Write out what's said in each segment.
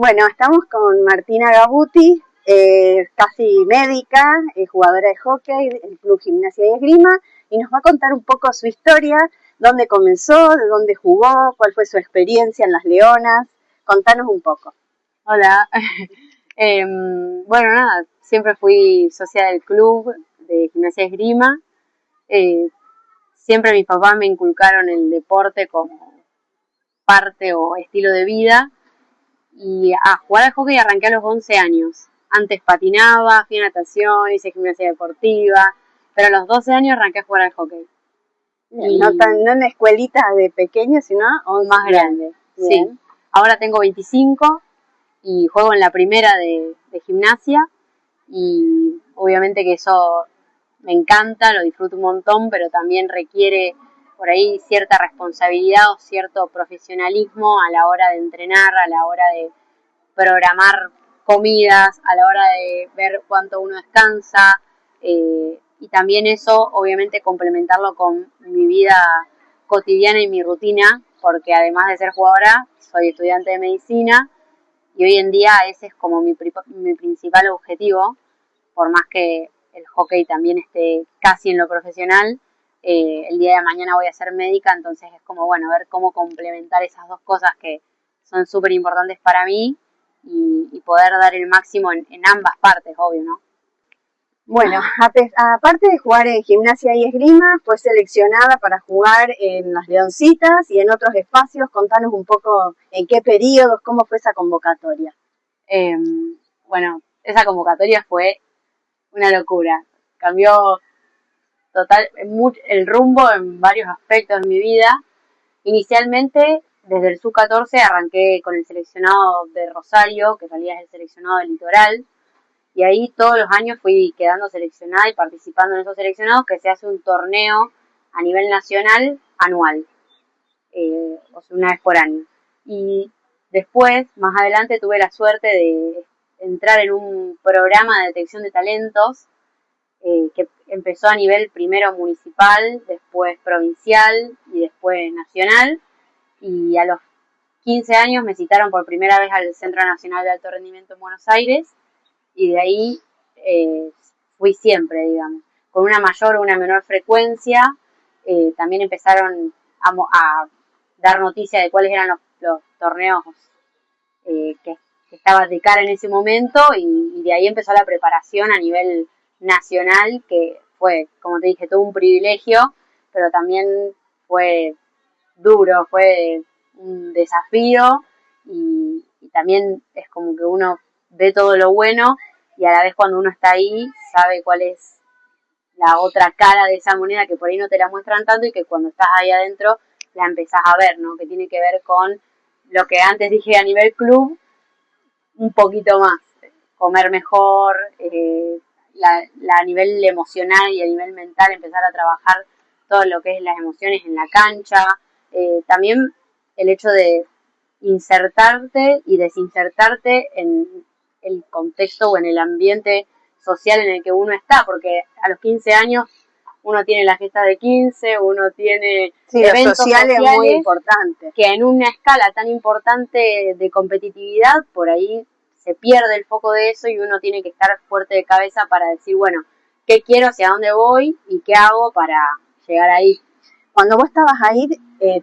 Bueno, estamos con Martina Gabuti, casi médica, jugadora de hockey del Club Gimnasia y Esgrima, y nos va a contar un poco su historia, dónde comenzó, de dónde jugó, cuál fue su experiencia en las Leonas. Contanos un poco. Hola. Bueno, nada, siempre fui socia del club de Gimnasia y Esgrima. Siempre mis papás me inculcaron el deporte como parte o estilo de vida. Y a jugar al hockey arranqué a los 11 años. Antes patinaba, fui a natación, hice gimnasia deportiva, pero a los 12 años arranqué a jugar al hockey. Y no en escuelitas de pequeños, sino más grande. Sí. Ahora tengo 25 y juego en la primera de gimnasia y obviamente que eso me encanta, lo disfruto un montón, pero también requiere por ahí cierta responsabilidad o cierto profesionalismo a la hora de entrenar, a la hora de programar comidas, a la hora de ver cuánto uno descansa, y también eso obviamente complementarlo con mi vida cotidiana y mi rutina, porque además de ser jugadora soy estudiante de medicina y hoy en día ese es como mi principal objetivo, por más que el hockey también esté casi en lo profesional. El día de mañana voy a ser médica, entonces es como, bueno, ver cómo complementar esas dos cosas que son súper importantes para mí y poder dar el máximo en ambas partes, obvio, ¿no? Bueno, aparte de jugar en Gimnasia y Esgrima, fue seleccionada para jugar en las Leoncitas y en otros espacios. Contanos un poco en qué periodos, cómo fue esa convocatoria. Bueno, esa convocatoria fue una locura. Cambió el rumbo en varios aspectos de mi vida. Inicialmente, desde el sub-14 arranqué con el seleccionado de Rosario, que en realidad es el seleccionado del Litoral, y ahí todos los años fui quedando seleccionada y participando en esos seleccionados, que se hace un torneo a nivel nacional anual, o sea, una vez por año. Y después, más adelante, tuve la suerte de entrar en un programa de detección de talentos, que empezó a nivel primero municipal, después provincial y después nacional, y a los 15 años me citaron por primera vez al Centro Nacional de Alto Rendimiento en Buenos Aires, y de ahí fui siempre, digamos, con una mayor o una menor frecuencia. También empezaron a dar noticia de cuáles eran los torneos que estaba de cara en ese momento, y de ahí empezó la preparación a nivel nacional, que fue, como te dije, todo un privilegio, pero también fue duro, fue un desafío, y también es como que uno ve todo lo bueno y a la vez cuando uno está ahí sabe cuál es la otra cara de esa moneda, que por ahí no te la muestran tanto y que cuando estás ahí adentro la empezás a ver, ¿no? Que tiene que ver con lo que antes dije a nivel club, un poquito más, comer mejor, a nivel emocional y a nivel mental empezar a trabajar todo lo que es las emociones en la cancha, también el hecho de insertarte y desinsertarte en el contexto o en el ambiente social en el que uno está, porque a los 15 años uno tiene la fiesta de 15, uno tiene eventos sociales muy importantes, que en una escala tan importante de competitividad, por ahí se pierde el foco de eso y uno tiene que estar fuerte de cabeza para decir, bueno, ¿qué quiero, hacia dónde voy y qué hago para llegar ahí? Cuando vos estabas ahí,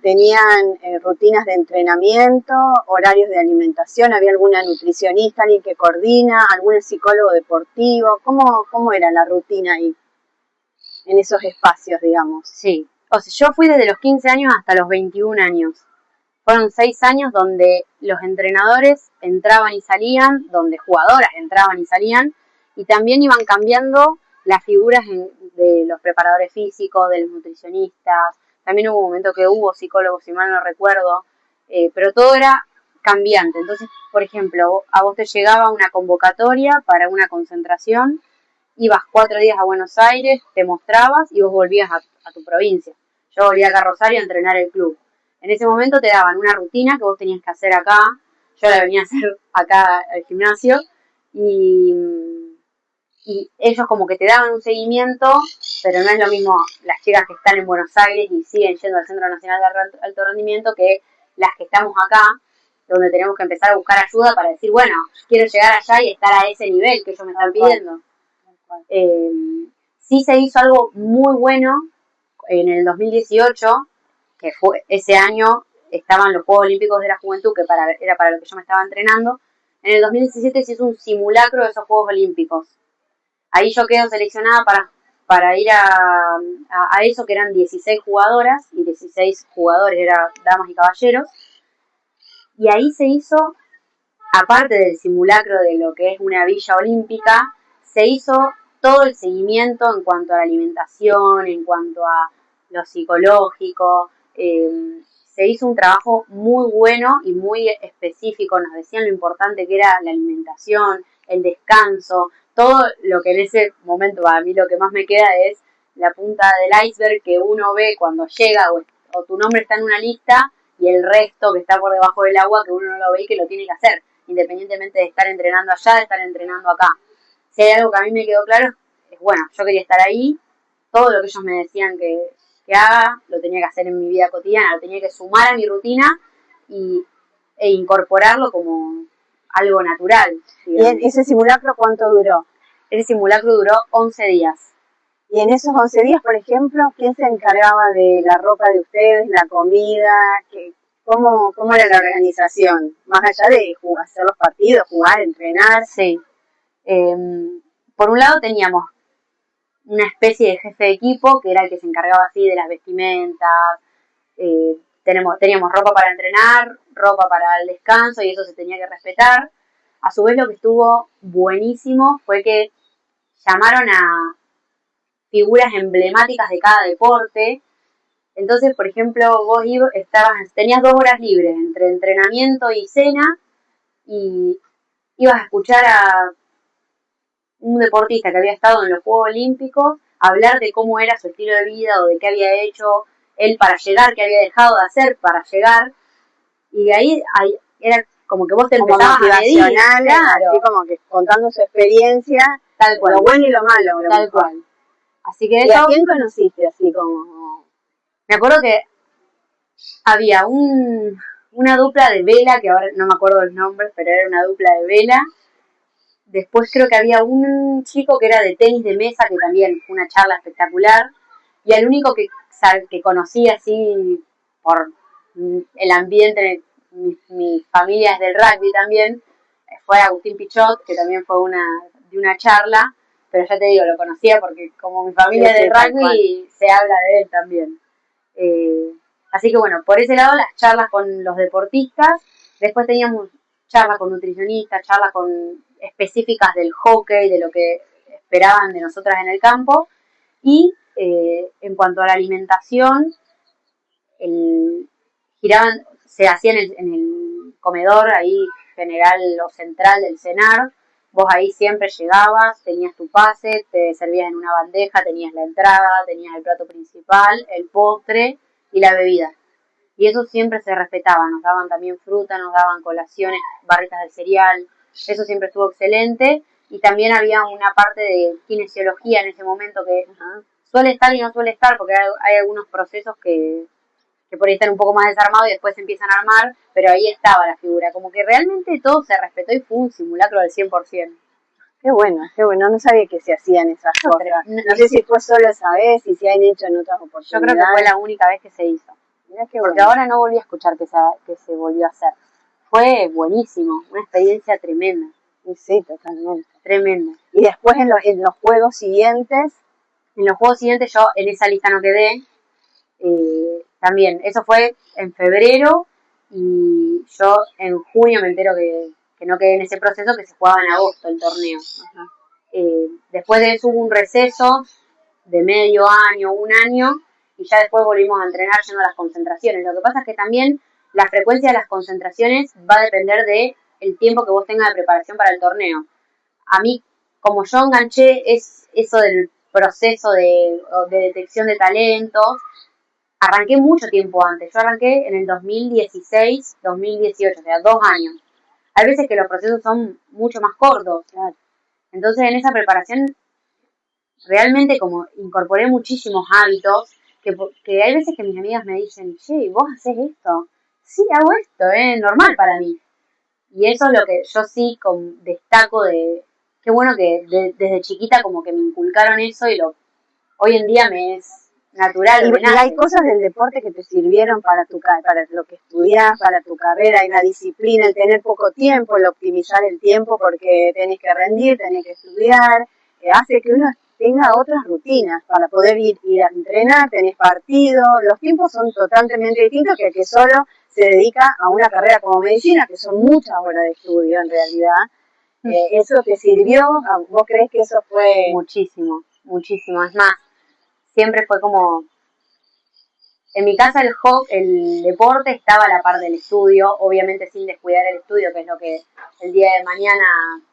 ¿tenían rutinas de entrenamiento, horarios de alimentación? ¿Había alguna nutricionista, alguien que coordina, algún psicólogo deportivo? ¿Cómo era la rutina ahí, en esos espacios, digamos? Sí, o sea, yo fui desde los 15 años hasta los 21 años. Fueron 6 años donde los entrenadores entraban y salían, donde jugadoras entraban y salían, y también iban cambiando las figuras de los preparadores físicos, de los nutricionistas. También hubo un momento que hubo psicólogos, si mal no recuerdo, pero todo era cambiante. Entonces, por ejemplo, a vos te llegaba una convocatoria para una concentración, ibas 4 días a Buenos Aires, te mostrabas y vos volvías a tu provincia. Yo volví acá a Rosario a entrenar el club. En ese momento te daban una rutina que vos tenías que hacer acá, yo la venía a hacer acá al gimnasio, y ellos como que te daban un seguimiento, pero no es lo mismo las chicas que están en Buenos Aires y siguen yendo al Centro Nacional de Alto Rendimiento que las que estamos acá, donde tenemos que empezar a buscar ayuda para decir, bueno, quiero llegar allá y estar a ese nivel que ellos me están pidiendo. Sí se hizo algo muy bueno en el 2018, que fue ese año estaban los Juegos Olímpicos de la Juventud, que era para lo que yo me estaba entrenando. En el 2017 se hizo un simulacro de esos Juegos Olímpicos. Ahí yo quedo seleccionada para ir a eso, que eran 16 jugadoras y 16 jugadores, eran damas y caballeros. Y ahí se hizo, aparte del simulacro de lo que es una villa olímpica, se hizo todo el seguimiento en cuanto a la alimentación, en cuanto a lo psicológico. Se hizo un trabajo muy bueno y muy específico. Nos decían lo importante que era la alimentación, el descanso, todo lo que en ese momento, a mí lo que más me queda es la punta del iceberg que uno ve cuando llega o tu nombre está en una lista y el resto que está por debajo del agua que uno no lo ve y que lo tiene que hacer, independientemente de estar entrenando allá, de estar entrenando acá. Si hay algo que a mí me quedó claro, es bueno, yo quería estar ahí, todo lo que ellos me decían que haga, lo tenía que hacer en mi vida cotidiana, lo tenía que sumar a mi rutina e incorporarlo como algo natural. Digamos. ¿Y ese simulacro cuánto duró? Ese simulacro duró 11 días. Y en esos 11 días, por ejemplo, ¿quién se encargaba de la ropa de ustedes, la comida? ¿Cómo era la organización? Más allá de hacer los partidos, jugar, entrenar. Sí. Por un lado teníamos una especie de jefe de equipo, que era el que se encargaba así de las vestimentas. Teníamos ropa para entrenar, ropa para el descanso, y eso se tenía que respetar. A su vez, lo que estuvo buenísimo fue que llamaron a figuras emblemáticas de cada deporte. Entonces, por ejemplo, vos tenías 2 horas libres entre entrenamiento y cena, y ibas a escuchar a un deportista que había estado en los Juegos Olímpicos hablar de cómo era su estilo de vida o de qué había hecho él para llegar, qué había dejado de hacer para llegar. Y de ahí era como que vos te empezabas a medir, claro. Así como que contando su experiencia, tal cual, lo bueno y lo malo. Tal cual. Así que ¿Y a quién conociste así como? Me acuerdo que había una dupla de vela, que ahora no me acuerdo los nombres, pero era una dupla de vela. Después creo que había un chico que era de tenis de mesa, que también fue una charla espectacular. Y el único que conocí así por el ambiente, mi familia es del rugby también, fue Agustín Pichot, que también fue de una charla. Pero ya te digo, lo conocía porque como mi familia es del rugby, se habla de él también. Así que bueno, por ese lado las charlas con los deportistas. Después teníamos charlas con nutricionistas, charlas específicas del hockey, de lo que esperaban de nosotras en el campo. Y en cuanto a la alimentación, se hacía en el comedor ahí general o central del CENAR. Vos ahí siempre llegabas, tenías tu pase, te servías en una bandeja, tenías la entrada, tenías el plato principal, el postre y la bebida. Y eso siempre se respetaba, nos daban también fruta, nos daban colaciones, barritas de cereal, eso siempre estuvo excelente. Y también había una parte de kinesiología en ese momento que suele estar y no suele estar, porque hay algunos procesos que por ahí están un poco más desarmados y después se empiezan a armar, pero ahí estaba la figura, como que realmente todo se respetó y fue un simulacro del 100%. Qué bueno, no sabía que se hacían esas cosas. No sé si fue solo esa vez y si han hecho en otras oportunidades. Yo creo que fue la única vez que se hizo. Porque ahora no volví a escuchar que se volvió a hacer. Fue buenísimo, una experiencia tremenda. Sí, totalmente. Tremenda. Y después en los juegos siguientes. En los juegos siguientes yo en esa lista no quedé. También, eso fue en febrero y yo en junio me entero que no quedé en ese proceso, que se jugaba en agosto el torneo. Después de eso hubo un receso de medio año, un año, y ya después volvimos a entrenar yendo a las concentraciones. Lo que pasa es que también la frecuencia de las concentraciones va a depender de el tiempo que vos tengas de preparación para el torneo. A mí, como yo enganché eso del proceso de detección de talentos, arranqué mucho tiempo antes. Yo arranqué en el 2016, 2018, o sea, 2 años. Hay veces que los procesos son mucho más cortos. Claro. Entonces, en esa preparación, realmente como incorporé muchísimos hábitos, que hay veces que mis amigas me dicen, che, ¿vos hacés esto? sí, hago esto, es normal para mí. Y eso es lo que yo sí destaco de, qué bueno que desde chiquita como que me inculcaron eso y hoy en día me es natural. Y hay cosas del deporte que te sirvieron para lo que estudiás, para tu carrera, y la disciplina, el tener poco tiempo, el optimizar el tiempo porque tenés que rendir, tenés que estudiar, hace que uno tenga otras rutinas para poder ir a entrenar, tenés partido, los tiempos son totalmente distintos que el que solo se dedica a una carrera como medicina, que son muchas horas de estudio en realidad. ¿Eso te sirvió? ¿Vos creés que eso fue...? Muchísimo, muchísimo. Es más, siempre fue como... En mi casa el deporte estaba a la par del estudio, obviamente sin descuidar el estudio, que es lo que el día de mañana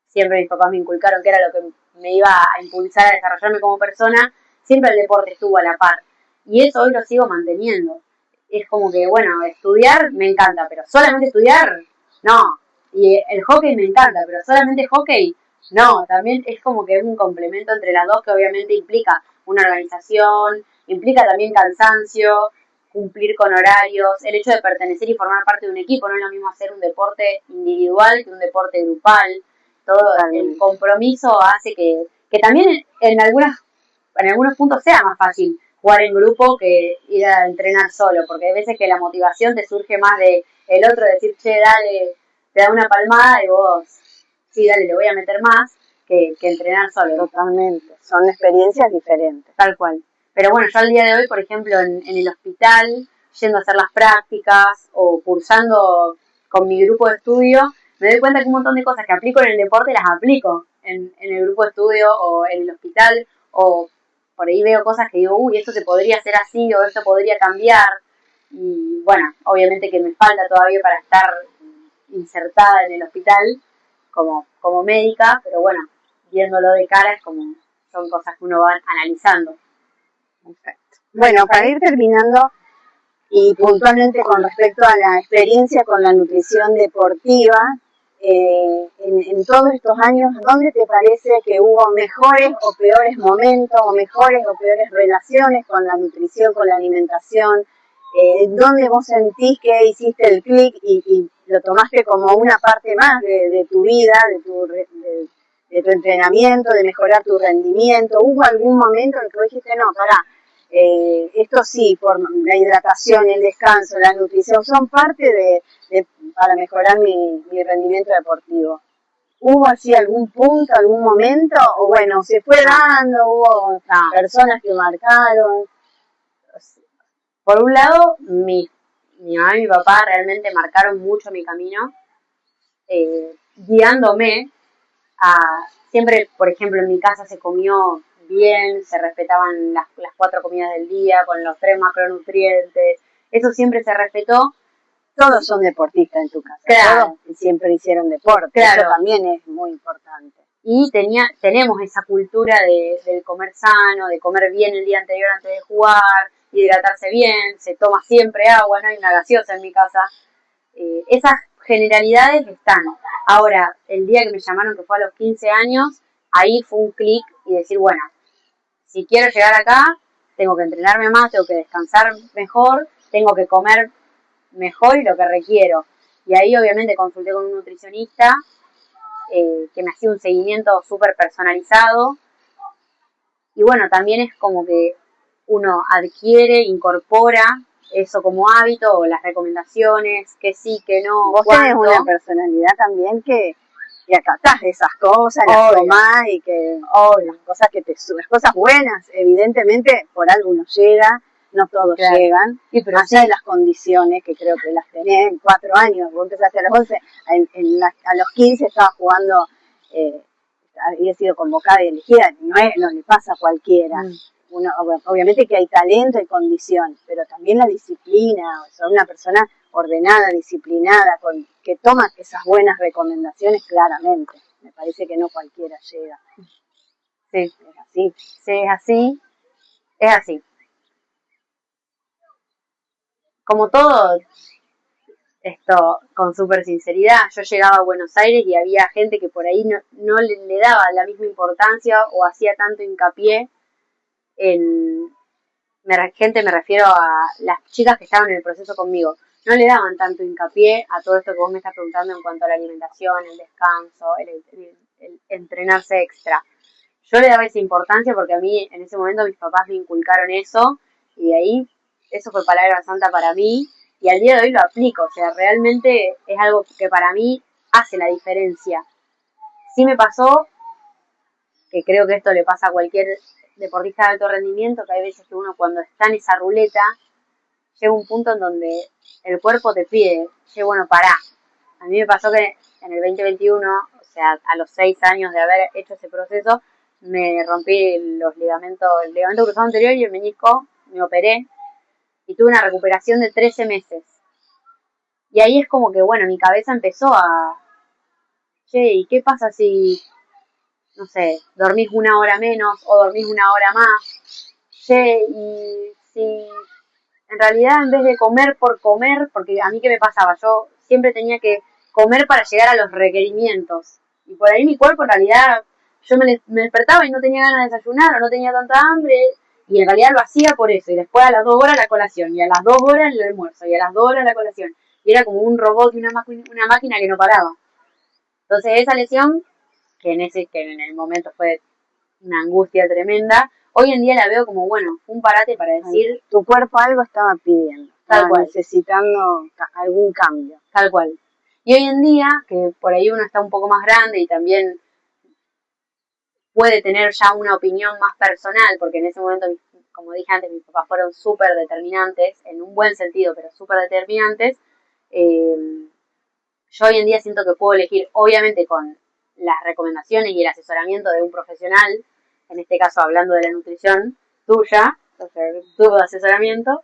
siempre mis papás me inculcaron que era lo que me iba a impulsar a desarrollarme como persona. Siempre el deporte estuvo a la par. Y eso hoy lo sigo manteniendo. Es como que, bueno, estudiar me encanta, pero solamente estudiar, no. Y el hockey me encanta, pero solamente hockey, no. También es como que es un complemento entre las dos que obviamente implica una organización, implica también cansancio, cumplir con horarios, el hecho de pertenecer y formar parte de un equipo. No es lo mismo hacer un deporte individual que un deporte grupal. Todo el compromiso hace que también en algunos puntos sea más fácil jugar en grupo que ir a entrenar solo, porque hay veces que la motivación te surge más de el otro decir, che, dale, te da una palmada y vos, sí, dale, le voy a meter más, que entrenar solo. Totalmente, son experiencias diferentes. Tal cual. Pero bueno, yo al día de hoy, por ejemplo, en el hospital, yendo a hacer las prácticas o cursando con mi grupo de estudio, me doy cuenta que un montón de cosas que aplico en el deporte las aplico en el grupo de estudio o en el hospital, o por ahí veo cosas que digo, uy, esto se podría hacer así o esto podría cambiar. Y bueno, obviamente que me falta todavía para estar insertada en el hospital como médica, pero bueno, viéndolo de cara es como son cosas que uno va analizando. Perfecto. Bueno, para ir terminando y puntualmente con respecto a la experiencia con la nutrición deportiva, en todos estos años, ¿dónde te parece que hubo mejores o peores momentos, o mejores o peores relaciones con la nutrición, con la alimentación? ¿Dónde vos sentís que hiciste el clic y lo tomaste como una parte más de tu vida, de tu entrenamiento, de mejorar tu rendimiento? ¿Hubo algún momento en el que vos dijiste, no, pará, esto sí, por la hidratación, el descanso, la nutrición, son parte para mejorar mi rendimiento deportivo? ¿Hubo así algún punto, algún momento? O bueno, se fue dando, hubo personas que marcaron. Por un lado, mi mamá y mi papá realmente marcaron mucho mi camino, guiándome a... Siempre, por ejemplo, en mi casa se comió bien, se respetaban las 4 comidas del día con los 3 macronutrientes, eso siempre se respetó. Todos son deportistas en tu casa, claro. Todos siempre hicieron deporte, claro. Eso también es muy importante. Y tenemos esa cultura del comer sano, de comer bien el día anterior antes de jugar, hidratarse bien, se toma siempre agua, no hay una gaseosa en mi casa. Esas generalidades están. Ahora, el día que me llamaron, que fue a los 15 años, ahí fue un clic y decir, bueno, si quiero llegar acá, tengo que entrenarme más, tengo que descansar mejor, tengo que comer mejor y lo que requiero. Y ahí obviamente consulté con un nutricionista que me hacía un seguimiento súper personalizado. Y bueno, también es como que uno adquiere, incorpora eso como hábito o las recomendaciones, que sí, que no. Vos tenés una personalidad también que acatás esas cosas, las tomás y que las cosas las cosas buenas, evidentemente por algo uno llega, no todos llegan, sí, pero allá de las condiciones que creo que las tenés en 4 años, vos empezaste a los 11, a los 15 estabas jugando, había sido convocada y elegida, no le pasa a cualquiera. Uno, obviamente que hay talento y condición, pero también la disciplina, o sea, una persona ordenada, disciplinada, que toma esas buenas recomendaciones claramente. Me parece que no cualquiera llega. Sí, es así. Sí, es así. Es así. Como todo esto, con súper sinceridad, yo llegaba a Buenos Aires y había gente que por ahí no le daba la misma importancia o hacía tanto hincapié en gente me refiero a las chicas que estaban en el proceso conmigo, no le daban tanto hincapié a todo esto que vos me estás preguntando en cuanto a la alimentación, el descanso, el entrenarse extra. Yo le daba esa importancia porque a mí en ese momento mis papás me inculcaron eso y de ahí eso fue palabra santa para mí y al día de hoy lo aplico, o sea, realmente es algo que para mí hace la diferencia. Sí me pasó, que creo que esto le pasa a cualquier deportista de alto rendimiento, que hay veces que uno cuando está en esa ruleta llega un punto en donde el cuerpo te pide, che, bueno, pará. A mí me pasó que en el 2021, o sea, a los 6 años de haber hecho ese proceso, me rompí el ligamento cruzado anterior y el menisco, me operé y tuve una recuperación de 13 meses. Y ahí es como que, bueno, mi cabeza empezó a, che, ¿y qué pasa si, no sé, dormís una hora menos o dormís una hora más? Che, y si en realidad en vez de comer por comer, porque a mí qué me pasaba, yo siempre tenía que comer para llegar a los requerimientos. Y por ahí mi cuerpo en realidad, yo me despertaba y no tenía ganas de desayunar o no tenía tanta hambre. Y en realidad lo hacía por eso. Y después a las 2 horas la colación. Y a las 2 horas el almuerzo. Y a las 2 horas la colación. Y era como un robot y una máquina que no paraba. Entonces esa lesión, que en el momento fue una angustia tremenda, hoy en día la veo como, bueno, un parate para decir... Tu cuerpo algo estaba pidiendo, tal cual, necesitando algún cambio. Tal cual. Y hoy en día, que por ahí uno está un poco más grande y también puede tener ya una opinión más personal, porque en ese momento, como dije antes, mis papás fueron súper determinantes, en un buen sentido, pero súper determinantes. Yo hoy en día siento que puedo elegir, obviamente con las recomendaciones y el asesoramiento de un profesional, en este caso hablando de la nutrición tuya, tu asesoramiento,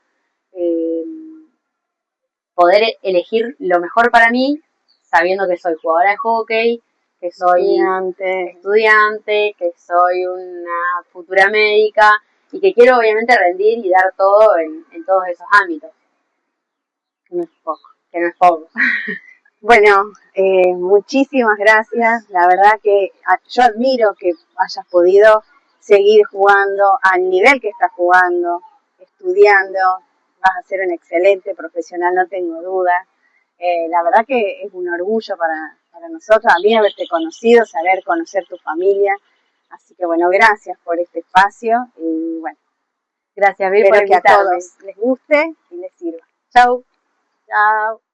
poder elegir lo mejor para mí, sabiendo que soy jugadora de hockey, que soy estudiante, que soy una futura médica y que quiero obviamente rendir y dar todo en todos esos ámbitos. Que no es poco. Bueno, muchísimas gracias. La verdad que yo admiro que hayas podido seguir jugando al nivel que estás jugando, estudiando. Vas a ser un excelente profesional, no tengo duda. La verdad que es un orgullo para nosotros, a mí haberte conocido, conocer tu familia. Así que bueno, gracias por este espacio y bueno. Gracias, Vir, por invitarme. Espero que a todos les guste y les sirva. Chau. Chao.